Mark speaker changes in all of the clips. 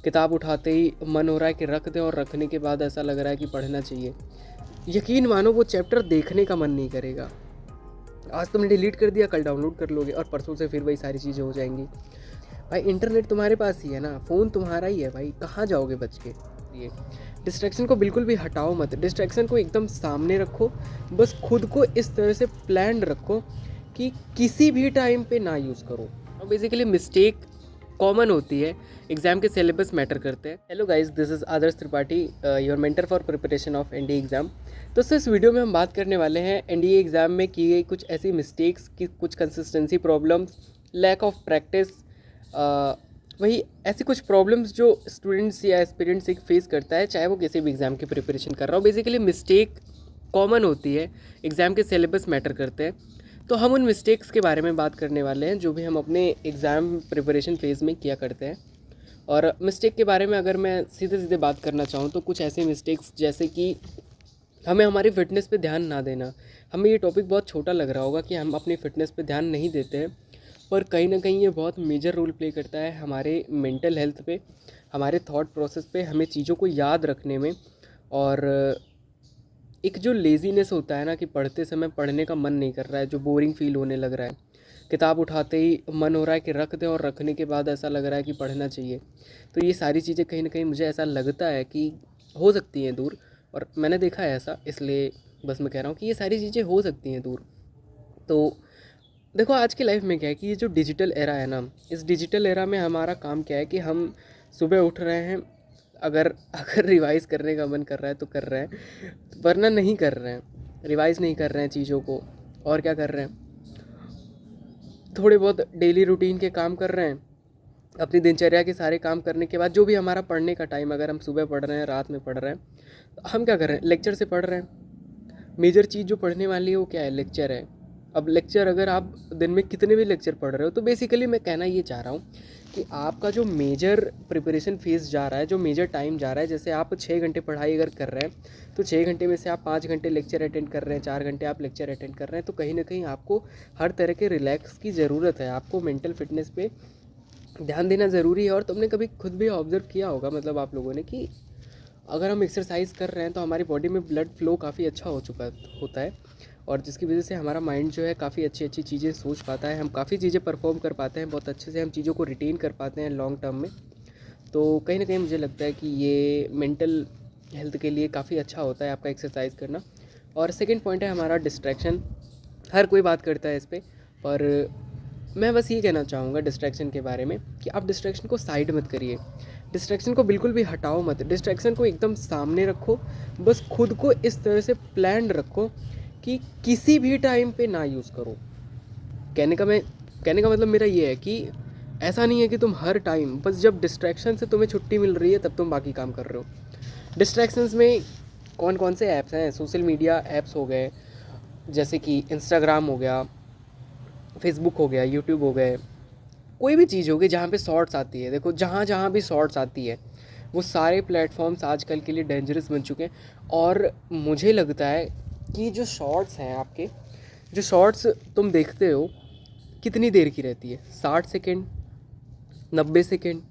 Speaker 1: किताब उठाते ही मन हो रहा है कि रख दें और रखने के बाद ऐसा लग रहा है कि पढ़ना चाहिए। यकीन मानो वो चैप्टर देखने का मन नहीं करेगा। आज तुमने डिलीट कर दिया, कल डाउनलोड कर लोगे और परसों से फिर वही सारी चीज़ें हो जाएंगी। भाई इंटरनेट तुम्हारे पास ही है ना, फ़ोन तुम्हारा ही है भाई, कहाँ जाओगे बच के। ये डिस्ट्रैक्शन को बिल्कुल भी हटाओ मत, डिस्ट्रैक्शन को एकदम सामने रखो। बस खुद को इस तरह से प्लान रखो कि किसी भी टाइम पे ना यूज़ करो। और बेसिकली मिस्टेक कॉमन होती है, एग्ज़ाम के सिलेबस मैटर करते हैं। Hello guys, this is Adarsh Tripathi, your mentor for preparation of NDA exam. दोस्तों इस वीडियो में हम बात करने वाले हैं एनडीए एग्ज़ाम में की गई कुछ ऐसी मिस्टेक्स की, कुछ consistency problems, lack of practice, वही ऐसी कुछ प्रॉब्लम्स जो स्टूडेंट्स या एस्पिरेंट्स एक फेस करता है, चाहे वो किसी भी एग्ज़ाम की प्रिपरेशन कर रहा हो। बेसिकली मिस्टेक कॉमन होती है, एग्ज़ाम के सिलेबस मैटर करते हैं। तो हम उन मिस्टेक्स के बारे में बात करने वाले हैं जो भी हम अपने एग्ज़ाम प्रिपरेशन फेज़ में किया करते हैं। और मिस्टेक के बारे में अगर मैं सीधे सीधे बात करना चाहूँ तो कुछ ऐसे मिस्टेक्स जैसे कि हमें हमारी फ़िटनेस पे ध्यान ना देना। हमें ये टॉपिक बहुत छोटा लग रहा होगा कि हम अपनी फ़िटनेस पे ध्यान नहीं देते हैं, पर कहीं ना कहीं ये बहुत मेजर रोल प्ले करता है हमारे मेंटल हेल्थ पे, हमारे थॉट प्रोसेस पे, हमें चीज़ों को याद रखने में। और एक जो लेज़ीनेस होता है ना कि पढ़ते समय पढ़ने का मन नहीं कर रहा है, जो बोरिंग फील होने लग रहा है, किताब उठाते ही मन हो रहा है कि रख दें और रखने के बाद ऐसा लग रहा है कि पढ़ना चाहिए। तो ये सारी चीज़ें कहीं ना कहीं मुझे ऐसा लगता है कि हो सकती हैं दूर, और मैंने देखा है ऐसा, इसलिए बस मैं कह रहा हूँ कि ये सारी चीज़ें हो सकती हैं दूर। तो देखो आज की लाइफ में क्या है कि ये जो डिजिटल एरा है ना, इस डिजिटल एरा में हमारा काम क्या है कि हम सुबह उठ रहे हैं, अगर अगर रिवाइज़ करने का मन कर रहा है तो कर रहे हैं, वरना नहीं कर रहे हैं, रिवाइज़ नहीं कर रहे हैं चीज़ों को। और क्या कर रहे हैं, थोड़े बहुत डेली रूटीन के काम कर रहे हैं। अपनी दिनचर्या के सारे काम करने के बाद जो भी हमारा पढ़ने का टाइम, अगर हम सुबह पढ़ रहे हैं, रात में पढ़ रहे हैं, तो हम क्या कर रहे हैं, लेक्चर से पढ़ रहे हैं। मेजर चीज़ जो पढ़ने वाली है वो क्या है, लेक्चर है। अब लेक्चर अगर आप दिन में कितने भी लेक्चर पढ़ रहे हो, तो बेसिकली मैं कहना ये चाह रहा हूँ कि आपका जो मेजर प्रिपरेशन फेज़ जा रहा है, जो मेजर टाइम जा रहा है, जैसे आप 6 घंटे पढ़ाई अगर कर रहे हैं तो 6 घंटे में से आप 5 घंटे लेक्चर अटेंड कर रहे हैं, 4 घंटे आप लेक्चर अटेंड कर रहे हैं, तो कहीं ना कहीं आपको हर तरह के रिलैक्स की ज़रूरत है। आपको मेंटल फिटनेस पे ध्यान देना ज़रूरी है। और तुमने कभी खुद भी ऑब्ज़र्व किया होगा, मतलब आप लोगों ने, कि अगर हम एक्सरसाइज कर रहे हैं तो हमारी बॉडी में ब्लड फ्लो काफ़ी अच्छा हो चुका होता है, और जिसकी वजह से हमारा माइंड जो है काफ़ी अच्छी अच्छी चीज़ें सोच पाता है, हम काफ़ी चीज़ें परफॉर्म कर पाते हैं, बहुत अच्छे से हम चीज़ों को रिटेन कर पाते हैं लॉन्ग टर्म में। तो कहीं ना कहीं मुझे लगता है कि ये मेंटल हेल्थ के लिए काफ़ी अच्छा होता है आपका एक्सरसाइज करना। और सेकंड पॉइंट है हमारा डिस्ट्रैक्शन। हर कोई बात करता है इस पर, पर मैं बस ये कहना चाहूँगा डिस्ट्रैक्शन के बारे में कि आप डिस्ट्रैक्शन को साइड मत करिए, डिस्ट्रैक्शन को बिल्कुल भी हटाओ मत, डिस्ट्रैक्शन को एकदम सामने रखो। बस खुद को इस तरह से प्लान रखो कि किसी भी टाइम पे ना यूज़ करो। कहने का मैं कहने का मतलब मेरा ये है कि ऐसा नहीं है कि तुम हर टाइम, बस जब डिस्ट्रैक्शन से तुम्हें छुट्टी मिल रही है तब तुम बाकी काम कर रहे हो। डिस्ट्रैक्शंस में कौन कौन से ऐप्स हैं, सोशल मीडिया ऐप्स हो गए, जैसे कि इंस्टाग्राम हो गया, फेसबुक हो गया, यूट्यूब हो गए, कोई भी चीज़ होगी जहाँ पे शॉर्ट्स आती है। देखो जहाँ जहाँ भी शॉर्ट्स आती है, वो सारे प्लेटफॉर्म्स आजकल के लिए डेंजरस बन चुके हैं। और मुझे लगता है कि जो शॉर्ट्स हैं आपके, जो शॉर्ट्स तुम देखते हो, कितनी देर की रहती है, 60 सेकेंड, 90 सेकेंड।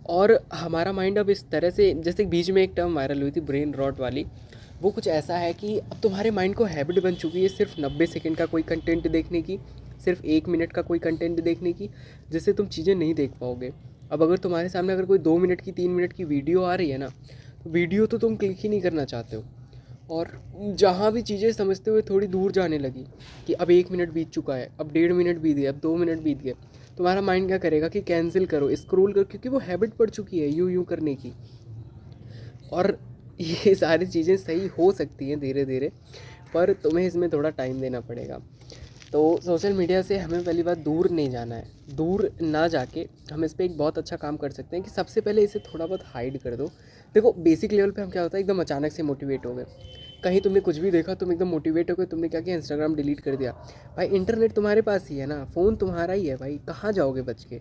Speaker 1: और हमारा माइंड अब इस तरह से, जैसे बीच में एक टर्म वायरल हुई थी ब्रेन रॉट वाली, वो कुछ ऐसा है कि अब तुम्हारे माइंड को हैबिट बन चुकी है सिर्फ 90 सेकेंड का कोई कंटेंट देखने की, सिर्फ 1 मिनट का कोई कंटेंट देखने की, जिससे तुम चीज़ें नहीं देख पाओगे। अब अगर तुम्हारे सामने अगर कोई 2 मिनट की, 3 मिनट की वीडियो आ रही है ना, तो वीडियो तो तुम क्लिक ही नहीं करना चाहते हो। और जहाँ भी चीज़ें समझते हुए थोड़ी दूर जाने लगी कि अब 1 मिनट बीत चुका है, अब 1.5 मिनट बीत गए, अब 2 मिनट बीत गए, तुम्हारा माइंड क्या करेगा कि कैंसिल करो, स्क्रॉल करो, क्योंकि वो हैबिट पड़ चुकी है यूँ यूँ करने की। और ये सारी चीज़ें सही हो सकती हैं धीरे धीरे, पर तुम्हें इसमें थोड़ा टाइम देना पड़ेगा। तो सोशल मीडिया से हमें पहली बात दूर नहीं जाना है। दूर ना जाके हम इस पर एक बहुत अच्छा काम कर सकते हैं कि सबसे पहले इसे थोड़ा बहुत हाइड कर दो। देखो बेसिक लेवल पे हम क्या होता है, एकदम अचानक से मोटिवेट हो गए, कहीं तुमने कुछ भी देखा, तुम एकदम मोटिवेट हो गए, तुमने क्या किया, इंस्टाग्राम डिलीट कर दिया। भाई इंटरनेट तुम्हारे पास ही है ना, फ़ोन तुम्हारा ही है भाई, कहाँ जाओगे बच के।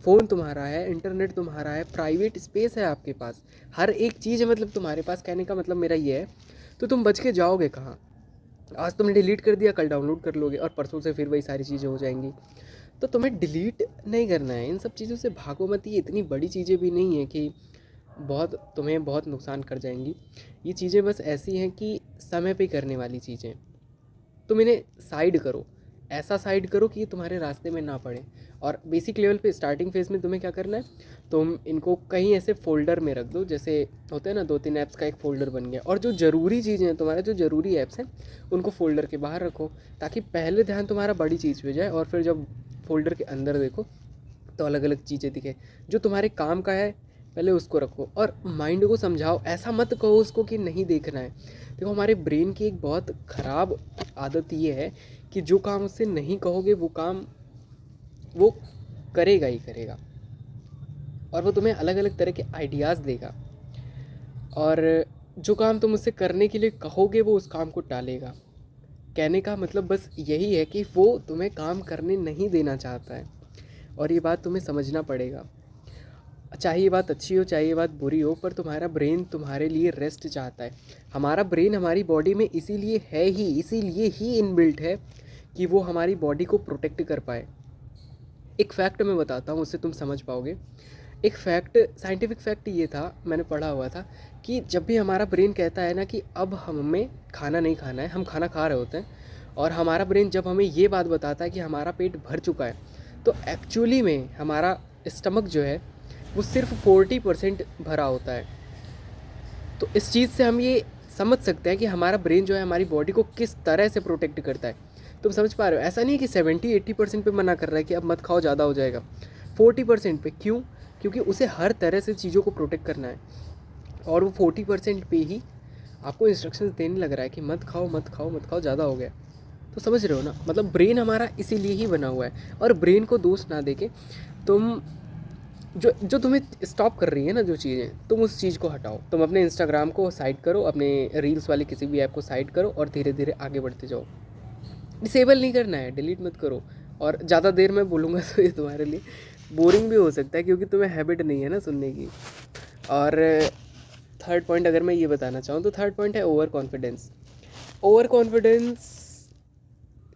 Speaker 1: फ़ोन तुम्हारा है, इंटरनेट तुम्हारा है, प्राइवेट स्पेस है आपके पास, हर एक चीज़ है मतलब तुम्हारे पास। कहने का मतलब मेरा ये है, तो तुम बच के जाओगे कहाँ। आज तुमने डिलीट कर दिया, कल डाउनलोड कर लोगे और परसों से फिर वही सारी चीज़ें हो जाएंगी। तो तुम्हें डिलीट नहीं करना है, इन सब चीज़ों से भागो मत। ये इतनी बड़ी चीज़ें भी नहीं है कि तुम्हें बहुत नुकसान कर जाएंगी। ये चीज़ें बस ऐसी हैं कि समय पे करने वाली चीज़ें। तुम इन्हें साइड करो, ऐसा साइड करो कि ये तुम्हारे रास्ते में ना पड़े। और बेसिक लेवल पे स्टार्टिंग फेज़ में तुम्हें क्या करना है, तुम इनको कहीं ऐसे फ़ोल्डर में रख दो, जैसे होते हैं ना 2-3 ऐप्स का एक फ़ोल्डर बन गया। और जो ज़रूरी चीज़ें हैं, तुम्हारे जो ज़रूरी ऐप्स हैं उनको फ़ोल्डर के बाहर रखो, ताकि पहले ध्यान तुम्हारा बड़ी चीज़ पे जाए और फिर जब फ़ोल्डर के अंदर देखो तो अलग अलग चीज़ें दिखे। जो तुम्हारे काम का है पहले उसको रखो, और माइंड को समझाओ, ऐसा मत कहो उसको कि नहीं देखना है। देखो, हमारे ब्रेन की एक बहुत ख़राब आदत ये है कि जो काम उससे नहीं कहोगे वो काम वो करेगा ही करेगा, और वो तुम्हें अलग अलग तरह के आइडियाज़ देगा। और जो काम तुम उससे करने के लिए कहोगे वो उस काम को टालेगा। कहने का मतलब बस यही है कि वो तुम्हें काम करने नहीं देना चाहता है, और ये बात तुम्हें समझना पड़ेगा। चाहे ये बात अच्छी हो चाहे ये बात बुरी हो, पर तुम्हारा ब्रेन तुम्हारे लिए रेस्ट चाहता है। हमारा ब्रेन हमारी बॉडी में इसीलिए ही इनबिल्ट है कि वो हमारी बॉडी को प्रोटेक्ट कर पाए। एक फैक्ट मैं बताता हूँ, उससे तुम समझ पाओगे। एक फैक्ट, साइंटिफिक फैक्ट ये था, मैंने पढ़ा हुआ था कि जब भी हमारा ब्रेन कहता है ना कि अब हमें खाना नहीं खाना है, हम खाना खा रहे होते हैं, और हमारा ब्रेन जब हमें ये बात बताता है कि हमारा पेट भर चुका है, तो एक्चुअली में हमारा स्टमक जो है वो सिर्फ 40% भरा होता है। तो इस चीज़ से हम ये समझ सकते हैं कि हमारा ब्रेन जो है हमारी बॉडी को किस तरह से प्रोटेक्ट करता है। तुम समझ पा रहे हो? ऐसा नहीं है कि 70-80% पे मना कर रहा है कि अब मत खाओ ज़्यादा हो जाएगा, 40% पे। क्यों? क्योंकि उसे हर तरह से चीज़ों को प्रोटेक्ट करना है, और वो 40% पे ही आपको इंस्ट्रक्शंस देने लग रहा है कि मत खाओ मत खाओ मत खाओ, ज़्यादा हो गया। तो समझ रहे हो ना, मतलब ब्रेन हमारा इसीलिए ही बना हुआ है। और ब्रेन को दोष ना देके तुम जो जो तुम्हें स्टॉप कर रही है ना जो चीज़ें, तुम उस चीज़ को हटाओ। तुम अपने इंस्टाग्राम को साइड करो, अपने रील्स वाले किसी भी ऐप को साइड करो, और धीरे धीरे आगे बढ़ते जाओ। डिसेबल नहीं करना है, डिलीट मत करो। और ज़्यादा देर में बोलूँगा तो ये तुम्हारे लिए बोरिंग भी हो सकता है, क्योंकि तुम्हें हैबिट नहीं है ना सुनने की। और थर्ड पॉइंट अगर मैं ये बताना चाहूँ तो थर्ड पॉइंट है ओवर कॉन्फिडेंस। ओवर कॉन्फिडेंस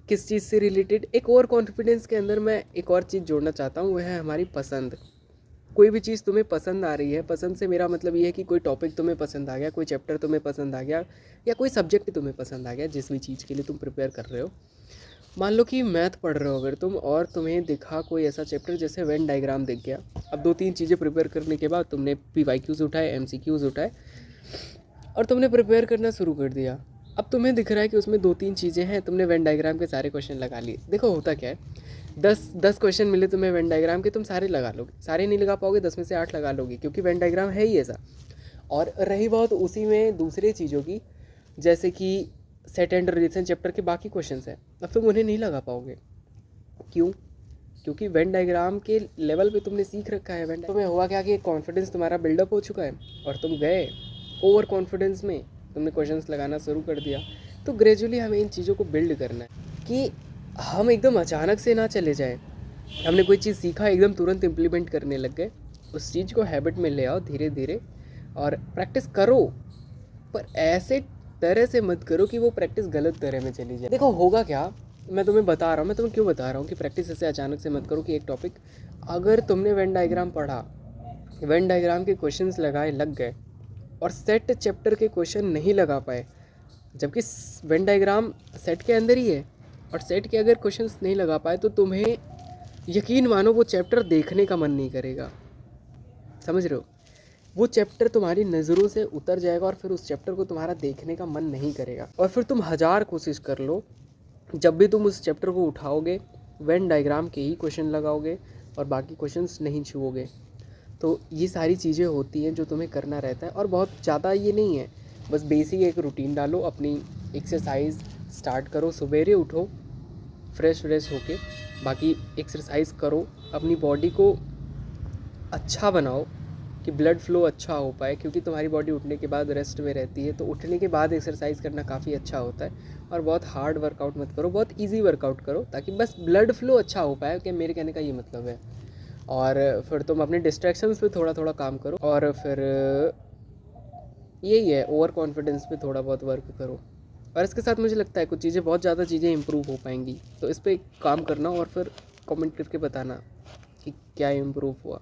Speaker 1: किस चीज़ से रिलेटेड? एक ओवर कॉन्फिडेंस के अंदर मैं एक और चीज़ जोड़ना चाहता हूँ, वह है हमारी पसंद। कोई भी चीज़ तुम्हें पसंद आ रही है, पसंद से मेरा मतलब ये है कि कोई टॉपिक तुम्हें पसंद आ गया, कोई चैप्टर तुम्हें पसंद आ गया, या कोई सब्जेक्ट तुम्हें पसंद आ गया, जिस भी चीज़ के लिए तुम प्रिपेयर कर रहे हो। मान लो कि मैथ पढ़ रहे हो अगर तुम, और तुम्हें दिखा कोई ऐसा चैप्टर जैसे वेन डायग्राम दिख गया। अब 2-3 चीज़ें प्रिपेयर करने के बाद तुमने PYQs उठाए, MCQs उठाए, और तुमने प्रिपेयर करना शुरू कर दिया। अब तुम्हें दिख रहा है कि उसमें 2-3 चीज़ें हैं, तुमने वेन डायग्राम के सारे क्वेश्चन लगा लिए। देखो होता क्या है, 10 क्वेश्चन मिले तुम्हें वेन डायग्राम के, तुम सारे लगा लोगे। सारे नहीं लगा पाओगे, 10 में से 8 लगा लोगे, क्योंकि वेन डायग्राम है ही ऐसा। और रही बात उसी में दूसरे चीज़ों की, जैसे कि सेट एंड रिलेशन चैप्टर के बाकी क्वेश्चंस हैं, अब तुम उन्हें नहीं लगा पाओगे। क्यों? क्योंकि वेन डायग्राम के लेवल पे तुमने सीख रखा है। वेन तुम्हें हुआ क्या कि कॉन्फिडेंस तुम्हारा बिल्डअप हो चुका है, और तुम गए ओवर कॉन्फिडेंस में, तुमने क्वेश्चंस लगाना शुरू कर दिया। तो ग्रेजुअली हमें इन चीज़ों को बिल्ड करना है कि हम एकदम अचानक से ना चले जाए। हमने कोई चीज़ सीखा, एकदम तुरंत इम्प्लीमेंट करने लग गए। उस चीज़ को हैबिट में ले आओ धीरे धीरे, और प्रैक्टिस करो, पर ऐसे तरह से मत करो कि वो प्रैक्टिस गलत तरह में चली जाए। देखो होगा क्या, मैं तुम्हें बता रहा हूँ, मैं तुम्हें क्यों बता रहा हूँ कि प्रैक्टिस ऐसे अचानक से मत करो कि एक टॉपिक, अगर तुमने वेन डायग्राम पढ़ा, वेन डायग्राम के क्वेश्चंस लगाए, लग गए, और सेट चैप्टर के क्वेश्चन नहीं लगा पाए, जबकि वेन डायग्राम सेट के अंदर ही है, और सेट के अगर क्वेश्चंस नहीं लगा पाए, तो तुम्हें यकीन मानो वो चैप्टर देखने का मन नहीं करेगा। समझ रहे हो? वो चैप्टर तुम्हारी नज़रों से उतर जाएगा, और फिर उस चैप्टर को तुम्हारा देखने का मन नहीं करेगा। और फिर तुम 1000 कोशिश कर लो, जब भी तुम उस चैप्टर को उठाओगे, वेन डायग्राम के ही क्वेश्चन लगाओगे, और बाकी क्वेश्चंस नहीं छुओगे। तो ये सारी चीज़ें होती हैं जो तुम्हें करना रहता है, और बहुत ज़्यादा ये नहीं है, बस बेसिक एक रूटीन डालो, अपनी एक्सरसाइज स्टार्ट करो, सवेरे उठो फ्रेश होके, बाकी एक्सरसाइज करो, अपनी बॉडी को अच्छा बनाओ कि ब्लड फ्लो अच्छा हो पाए, क्योंकि तुम्हारी बॉडी उठने के बाद रेस्ट में रहती है, तो उठने के बाद एक्सरसाइज करना काफ़ी अच्छा होता है। और बहुत हार्ड वर्कआउट मत करो, बहुत इजी वर्कआउट करो, ताकि बस ब्लड फ्लो अच्छा हो पाए, कि मेरे कहने का ये मतलब है। और फिर तुम अपने डिस्ट्रैक्शंस पे थोड़ा थोड़ा काम करो, और फिर यही है, ओवर कॉन्फिडेंस पे थोड़ा बहुत वर्क करो। और इसके साथ मुझे लगता है कुछ चीज़ें, बहुत ज़्यादा चीज़ें इंप्रूव हो पाएंगी, तो इस पर काम करना, और फिर कमेंट करके बताना कि क्या इम्प्रूव हुआ।